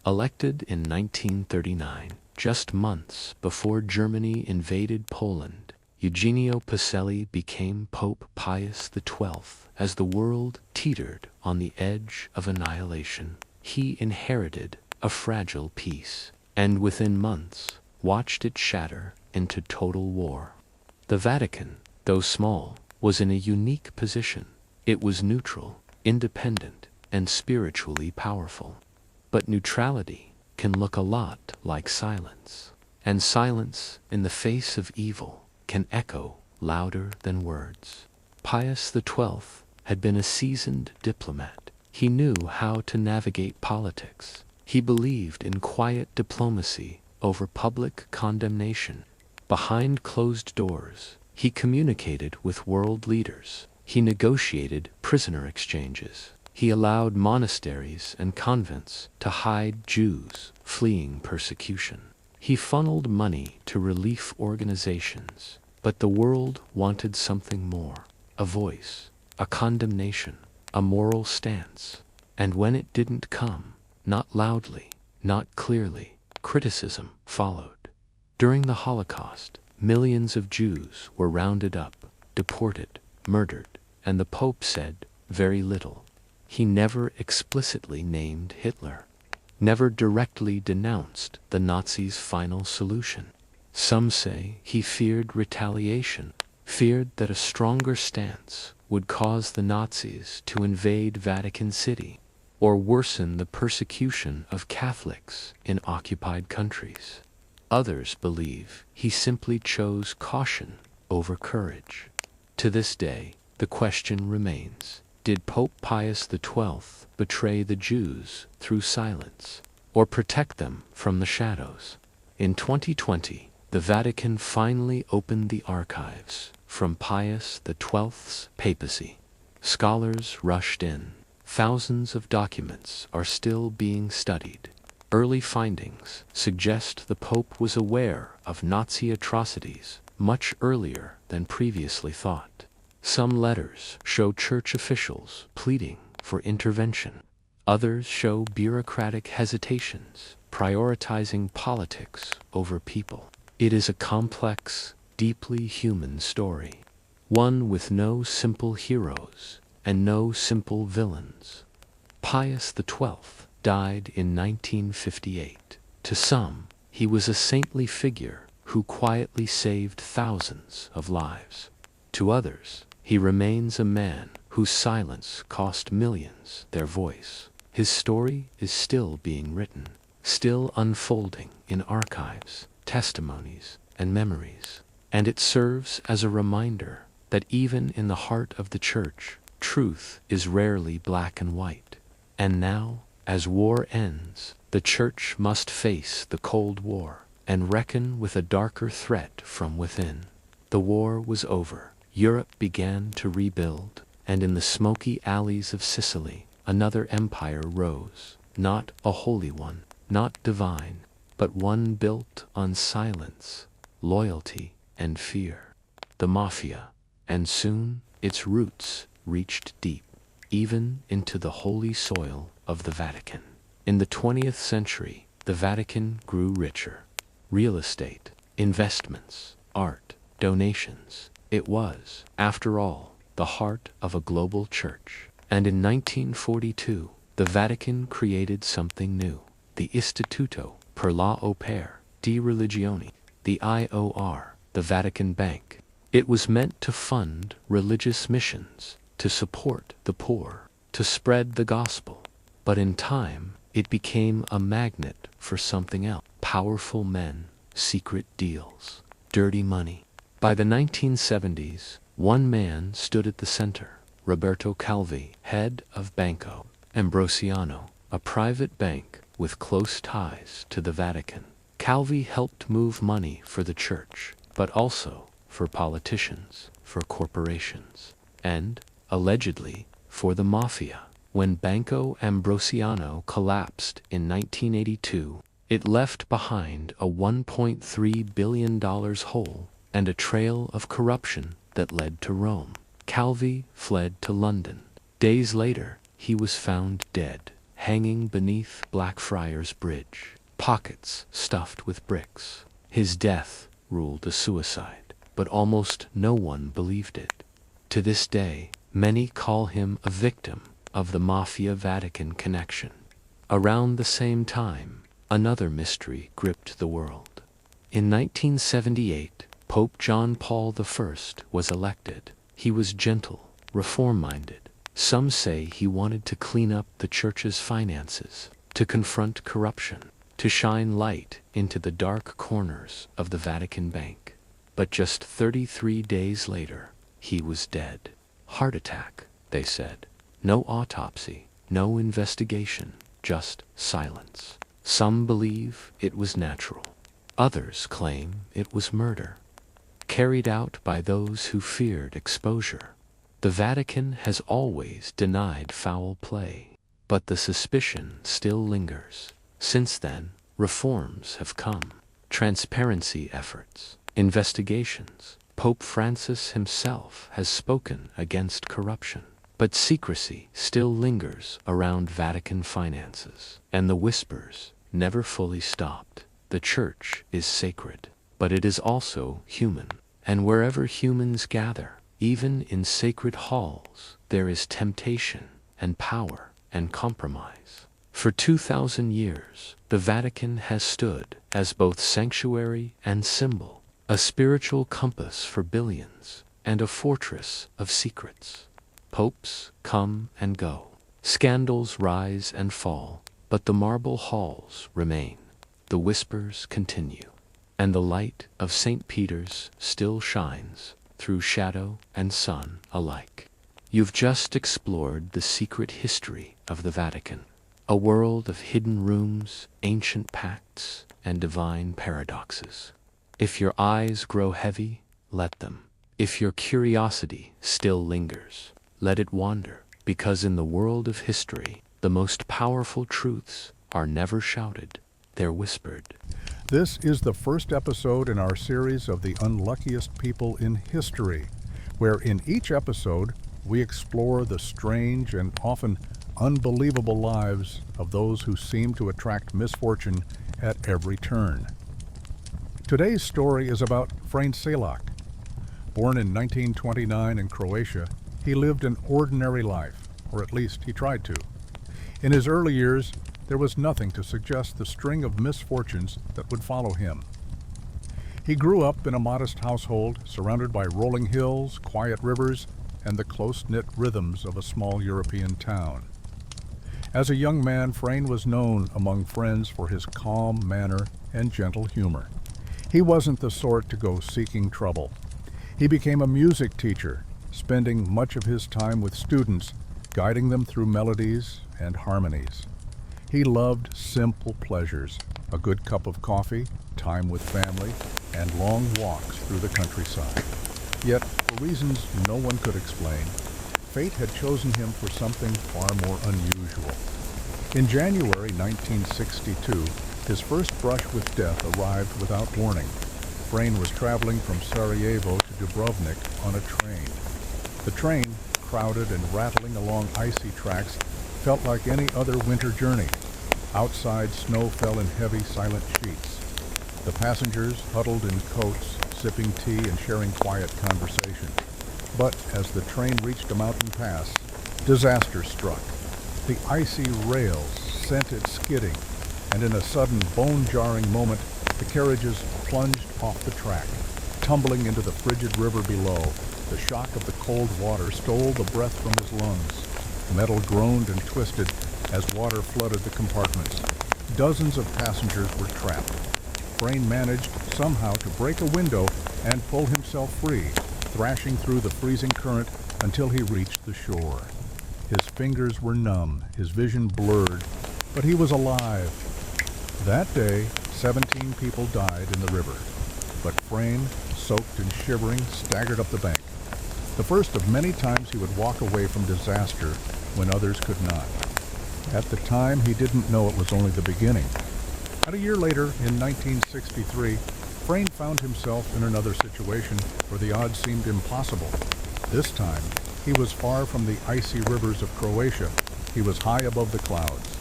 Elected in 1939, just months before Germany invaded Poland, Eugenio Pacelli became Pope Pius XII as the world teetered on the edge of annihilation. He inherited a fragile peace, and within months watched it shatter into total war. The Vatican, though small, was in a unique position. It was neutral, independent, and spiritually powerful. But neutrality can look a lot like silence, and silence in the face of evil can echo louder than words. Pius XII had been a seasoned diplomat. He knew how to navigate politics. He believed in quiet diplomacy over public condemnation. Behind closed doors, he communicated with world leaders. He negotiated prisoner exchanges. He allowed monasteries and convents to hide Jews fleeing persecution. He funneled money to relief organizations. But the world wanted something more: a voice, a condemnation, a moral stance. And when it didn't come, not loudly, not clearly, criticism followed. During the Holocaust, millions of Jews were rounded up, deported, murdered, and the Pope said very little. He never explicitly named Hitler, never directly denounced the Nazis' final solution. Some say he feared retaliation, feared that a stronger stance would cause the Nazis to invade Vatican City or worsen the persecution of Catholics in occupied countries. Others believe he simply chose caution over courage. To this day, the question remains: did Pope Pius XII betray the Jews through silence, or protect them from the shadows? In 2020, the Vatican finally opened the archives from Pius XII's papacy. Scholars rushed in. Thousands of documents are still being studied. Early findings suggest the Pope was aware of Nazi atrocities much earlier than previously thought. Some letters show church officials pleading for intervention. Others show bureaucratic hesitations, prioritizing politics over people. It is a complex, deeply human story, one with no simple heroes and no simple villains. Pius XII died in 1958. To some, he was a saintly figure who quietly saved thousands of lives. To others, he remains a man whose silence cost millions their voice. His story is still being written, still unfolding in archives, testimonies, and memories. And it serves as a reminder that even in the heart of the Church, truth is rarely black and white. And now, as war ends, the Church must face the Cold War and reckon with a darker threat from within. The war was over. Europe began to rebuild, and in the smoky alleys of Sicily, another empire rose, not a holy one, not divine, but one built on silence, loyalty, and fear. The Mafia, and soon its roots reached deep, even into the holy soil of the Vatican. In the 20th century, the Vatican grew richer. Real estate, investments, art, donations. It was, after all, the heart of a global church. And in 1942, the Vatican created something new: the Istituto per la Opera di Religione, the IOR, the Vatican Bank. It was meant to fund religious missions, to support the poor, to spread the gospel. But in time, it became a magnet for something else: powerful men, secret deals, dirty money. By the 1970s, one man stood at the center: Roberto Calvi, head of Banco Ambrosiano, a private bank with close ties to the Vatican. Calvi helped move money for the Church, but also for politicians, for corporations, and, allegedly, for the Mafia. When Banco Ambrosiano collapsed in 1982, it left behind a $1.3 billion hole and a trail of corruption that led to Rome. Calvi fled to London. Days later, he was found dead, hanging beneath Blackfriars Bridge, pockets stuffed with bricks. His death ruled a suicide, but almost no one believed it. To this day, many call him a victim of the Mafia-Vatican connection. Around the same time, another mystery gripped the world. In 1978, Pope John Paul I was elected. He was gentle, reform-minded. Some say he wanted to clean up the Church's finances, to confront corruption, to shine light into the dark corners of the Vatican Bank. But just 33 days later, he was dead. Heart attack, they said. No autopsy, no investigation, just silence. Some believe it was natural. Others claim it was murder, carried out by those who feared exposure. The Vatican has always denied foul play, but the suspicion still lingers. Since then, reforms have come. Transparency efforts, investigations. Pope Francis himself has spoken against corruption. But secrecy still lingers around Vatican finances, and the whispers never fully stopped. The Church is sacred, but it is also human, and wherever humans gather, even in sacred halls, there is temptation and power and compromise. For 2,000 years, the Vatican has stood as both sanctuary and symbol, a spiritual compass for billions, and a fortress of secrets. Popes come and go. Scandals rise and fall, but the marble halls remain. The whispers continue, and the light of St. Peter's still shines through shadow and sun alike. You've just explored the secret history of the Vatican, a world of hidden rooms, ancient pacts, and divine paradoxes. If your eyes grow heavy, let them. If your curiosity still lingers, let it wander, because in the world of history, the most powerful truths are never shouted, they're whispered. This is the first episode in our series of the unluckiest people in history, where in each episode we explore the strange and often unbelievable lives of those who seem to attract misfortune at every turn. Today's story is about Frane Selak. Born in 1929 in Croatia, he lived an ordinary life, or at least he tried to. In his early years, there was nothing to suggest the string of misfortunes that would follow him. He grew up in a modest household surrounded by rolling hills, quiet rivers, and the close-knit rhythms of a small European town. As a young man, Frane was known among friends for his calm manner and gentle humor. He wasn't the sort to go seeking trouble. He became a music teacher, spending much of his time with students, guiding them through melodies and harmonies. He loved simple pleasures, a good cup of coffee, time with family, and long walks through the countryside. Yet, for reasons no one could explain, fate had chosen him for something far more unusual. In January 1962, his first brush with death arrived without warning. Frane was traveling from Sarajevo to Dubrovnik on a train. The train, crowded and rattling along icy tracks, felt like any other winter journey. Outside, snow fell in heavy, silent sheets. The passengers huddled in coats, sipping tea and sharing quiet conversation. But as the train reached a mountain pass, disaster struck. The icy rails sent it skidding, and in a sudden, bone-jarring moment, the carriages plunged off the track, tumbling into the frigid river below. The shock of the cold water stole the breath from his lungs. Metal groaned and twisted as water flooded the compartments. Dozens of passengers were trapped. Frane managed somehow to break a window and pull himself free, thrashing through the freezing current until he reached the shore. His fingers were numb, his vision blurred, but he was alive. That day, 17 people died in the river, but Frane, soaked and shivering, staggered up the bank. The first of many times he would walk away from disaster when others could not. At the time, he didn't know it was only the beginning. And a year later, in 1963, Frane found himself in another situation where the odds seemed impossible. This time, he was far from the icy rivers of Croatia. He was high above the clouds.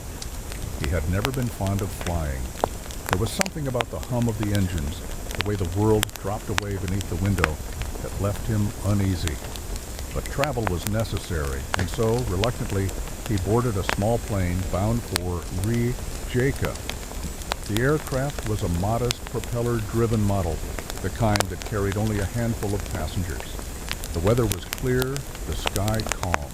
He had never been fond of flying. There was something about the hum of the engines, the way the world dropped away beneath the window, that left him uneasy. But travel was necessary, and so, reluctantly, he boarded a small plane bound for Rijeka. The aircraft was a modest propeller-driven model, the kind that carried only a handful of passengers. The weather was clear, the sky calm.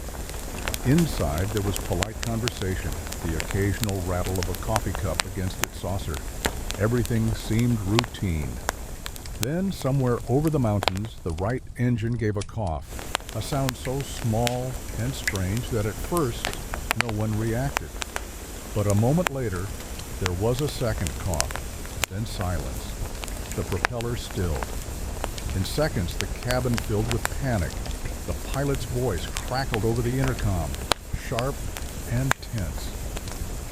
Inside, there was polite conversation, the occasional rattle of a coffee cup against its saucer. Everything seemed routine. Then, somewhere over the mountains, the right engine gave a cough, a sound so small and strange that at first no one reacted. But a moment later, there was a second cough, then silence. the propeller stilled. In seconds, the cabin filled with panic. The pilot's voice crackled over the intercom, sharp and tense.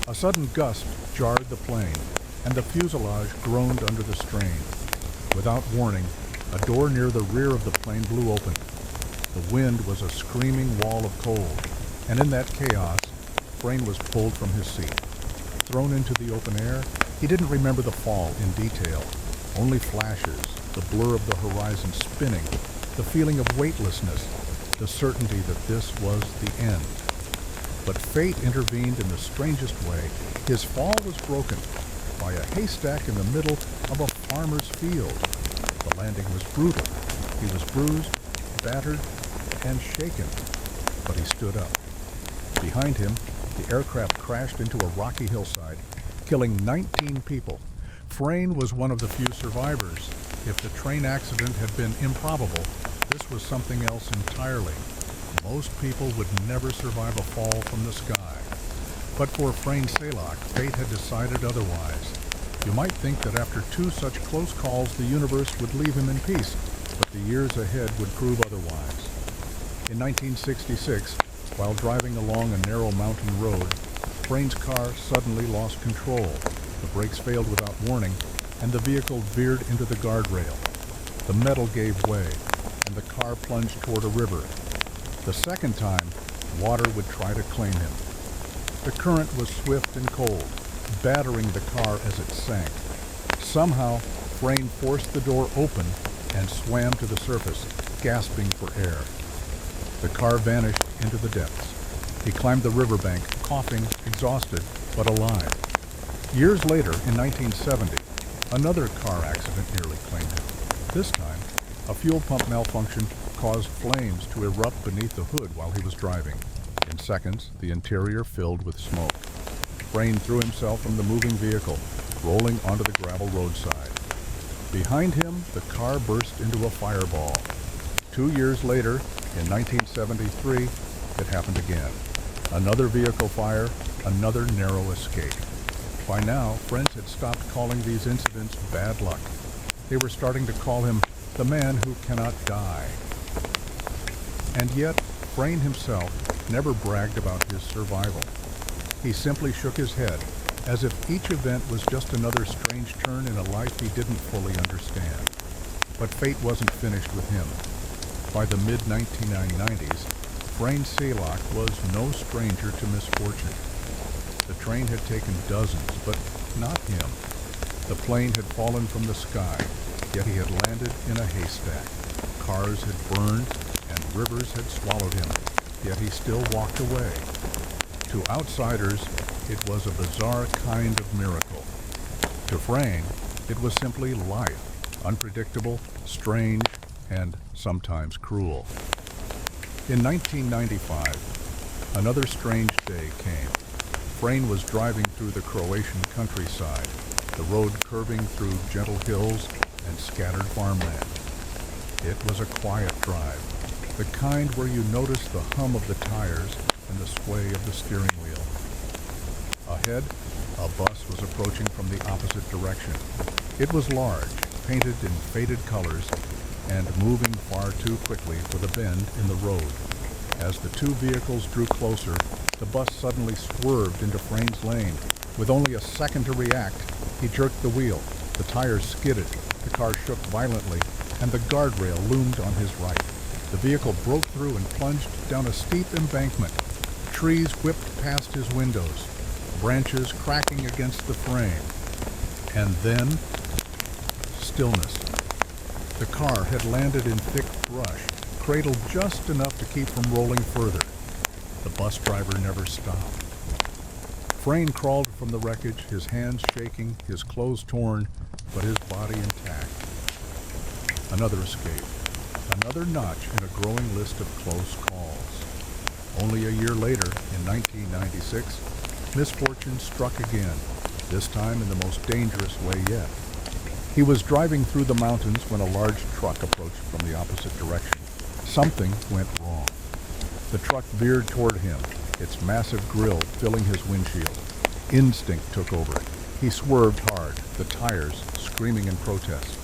A sudden gust jarred the plane, and the fuselage groaned under the strain. Without warning, a door near the rear of the plane blew open. The wind was a screaming wall of cold, and in that chaos, Frayne was pulled from his seat. Thrown into the open air, he didn't remember the fall in detail, only flashes, the blur of the horizon spinning, the feeling of weightlessness, the certainty that this was the end. But fate intervened in the strangest way. His fall was broken by a haystack in the middle of a farmer's field. The landing was brutal. He was bruised, battered, and shaken, but he stood up. Behind him, the aircraft crashed into a rocky hillside, killing 19 people. Frayne was one of the few survivors. If the train accident had been improbable, this was something else entirely. Most people would never survive a fall from the sky. But for Frayne Selig, fate had decided otherwise. You might think that after two such close calls, the universe would leave him in peace, but the years ahead would prove otherwise. In 1966, while driving along a narrow mountain road, Frayne's car suddenly lost control. The brakes failed without warning, and the vehicle veered into the guardrail. The metal gave way, and the car plunged toward a river. The second time, water would try to claim him. The current was swift and cold, battering the car as it sank. Somehow, Frayne forced the door open and swam to the surface, gasping for air. The car vanished into the depths. He climbed the riverbank, coughing, exhausted, but alive. Years later, in 1970, another car accident nearly claimed him. This time, a fuel pump malfunction caused flames to erupt beneath the hood while he was driving. In seconds, the interior filled with smoke. Frayne threw himself from the moving vehicle, rolling onto the gravel roadside. Behind him, the car burst into a fireball. 2 years later, in 1973, it happened again. Another vehicle fire, another narrow escape. By now, friends had stopped calling these incidents bad luck. They were starting to call him the man who cannot die. And yet, Frayne himself never bragged about his survival. He simply shook his head, as if each event was just another strange turn in a life he didn't fully understand. But fate wasn't finished with him. By the mid-1990s, Frayne Selig was no stranger to misfortune. The train had taken dozens, but not him. The plane had fallen from the sky, yet he had landed in a haystack. Cars had burned, and rivers had swallowed him, yet he still walked away. To outsiders, it was a bizarre kind of miracle. To Frayne, it was simply life, unpredictable, strange, and sometimes cruel. In 1995, another strange day came. Frayne was driving through the Croatian countryside, the road curving through gentle hills and scattered farmland. It was a quiet drive, the kind where you notice the hum of the tires and the sway of the steering wheel. Ahead, a bus was approaching from the opposite direction. It was large, painted in faded colors, and moving far too quickly for the bend in the road. As the two vehicles drew closer, the bus suddenly swerved into Frayne's lane. With only a second to react, he jerked the wheel. The tires skidded, the car shook violently, and the guardrail loomed on his right. The vehicle broke through and plunged down a steep embankment. Trees whipped past his windows, branches cracking against the frame. And then, stillness. The car had landed in thick brush, cradled just enough to keep from rolling further. The bus driver never stopped. Frayne crawled from the wreckage, his hands shaking, his clothes torn, but his body intact. Another escape. Another notch in a growing list of close calls. Only a year later, in 1996, misfortune struck again, this time in the most dangerous way yet. He was driving through the mountains when a large truck approached from the opposite direction. Something went wrong. The truck veered toward him, its massive grille filling his windshield. Instinct took over. He swerved hard, the tires screaming in protest.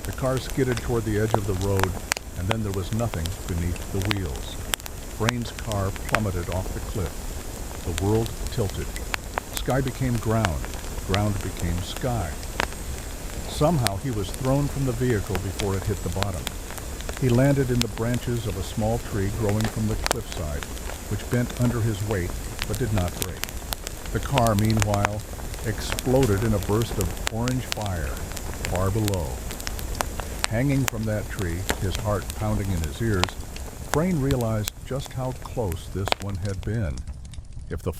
The car skidded toward the edge of the road, and then there was nothing beneath the wheels. Frayn's car plummeted off the cliff. The world tilted. Sky became ground. Ground became sky. Somehow he was thrown from the vehicle before it hit the bottom. He landed in the branches of a small tree growing from the cliffside, which bent under his weight but did not break. The car, meanwhile, exploded in a burst of orange fire far below. Hanging from that tree, his heart pounding in his ears, Frayne realized just how close this one had been. If the